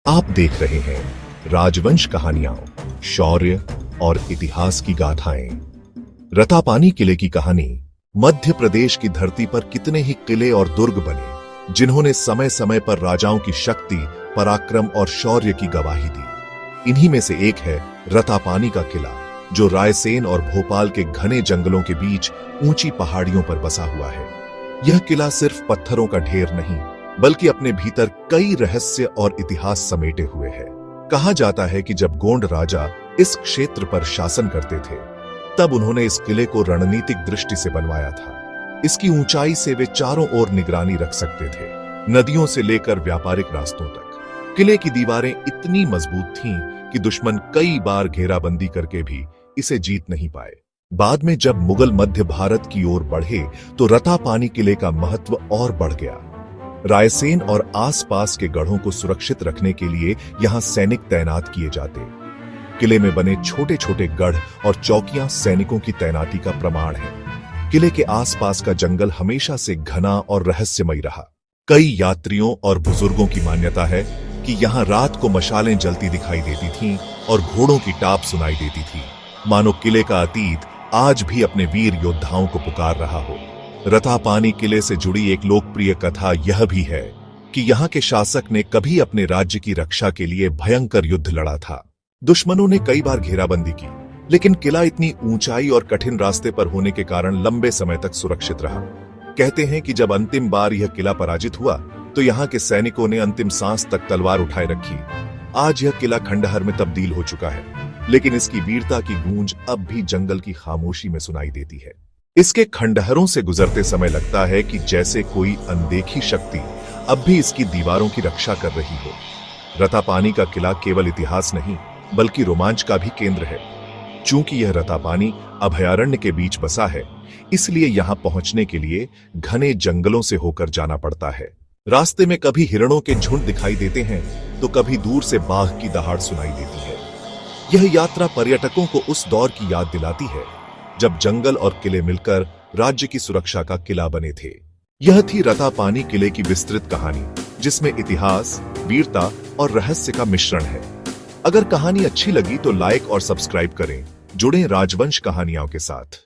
आप देख रहे हैं राजवंश कहानियां, शौर्य और इतिहास की गाथाएं। रतापानी किले की कहानी। मध्य प्रदेश की धरती पर कितने ही किले और दुर्ग बने जिन्होंने समय समय पर राजाओं की शक्ति, पराक्रम और शौर्य की गवाही दी। इन्हीं में से एक है रतापानी का किला, जो रायसेन और भोपाल के घने जंगलों के बीच ऊंची पहाड़ियों पर बसा हुआ है। यह किला सिर्फ पत्थरों का ढेर नहीं, बल्कि अपने भीतर कई रहस्य और इतिहास समेटे हुए है। कहा जाता है कि जब गोंड राजा इस क्षेत्र पर शासन करते थे, तब उन्होंने इस किले को रणनीतिक दृष्टि से बनवाया था। इसकी ऊंचाई से वे चारों ओर निगरानी रख सकते थे, नदियों से लेकर व्यापारिक रास्तों तक। किले की दीवारें इतनी मजबूत थीं कि दुश्मन कई बार घेराबंदी करके भी इसे जीत नहीं पाए। बाद में जब मुगल मध्य भारत की ओर बढ़े, तो रतापानी किले का महत्व और बढ़ गया। रायसेन और आसपास के गढ़ों को सुरक्षित रखने के लिए यहां सैनिक तैनात किए जाते। किले में बने छोटे छोटे गढ़ और चौकियां सैनिकों की तैनाती का प्रमाण है। किले के आसपास का जंगल हमेशा से घना और रहस्यमय रहा। कई यात्रियों और बुजुर्गों की मान्यता है कि यहां रात को मशालें जलती दिखाई देती थीं और घोड़ों की टाप सुनाई देती थी, मानो किले का अतीत आज भी अपने वीर योद्धाओं को पुकार रहा हो। रतापानी किले से जुड़ी एक लोकप्रिय कथा यह भी है कि यहाँ के शासक ने कभी अपने राज्य की रक्षा के लिए भयंकर युद्ध लड़ा था। दुश्मनों ने कई बार घेराबंदी की, लेकिन किला इतनी ऊंचाई और कठिन रास्ते पर होने के कारण लंबे समय तक सुरक्षित रहा। कहते हैं कि जब अंतिम बार यह किला पराजित हुआ, तो यहाँ के सैनिकों ने अंतिम सांस तक तलवार उठाए रखी। आज यह किला खंडहर में तब्दील हो चुका है, लेकिन इसकी वीरता की गूंज अब भी जंगल की खामोशी में सुनाई देती है। इसके खंडहरों से गुजरते समय लगता है कि जैसे कोई अनदेखी शक्ति अब भी इसकी दीवारों की रक्षा कर रही हो। रतापानी का किला केवल इतिहास नहीं, बल्कि रोमांच का भी केंद्र है। चूंकि यह रतापानी अभयारण्य के बीच बसा है, इसलिए यहां पहुंचने के लिए घने जंगलों से होकर जाना पड़ता है। रास्ते में कभी हिरणों के झुंड दिखाई देते हैं, तो कभी दूर से बाघ की दहाड़ सुनाई देती है। यह यात्रा पर्यटकों को उस दौर की याद दिलाती है जब जंगल और किले मिलकर राज्य की सुरक्षा का किला बने थे। यह थी रतापानी किले की विस्तृत कहानी, जिसमें इतिहास, वीरता और रहस्य का मिश्रण है। अगर कहानी अच्छी लगी तो लाइक और सब्सक्राइब करें। जुड़ें राजवंश कहानियों के साथ।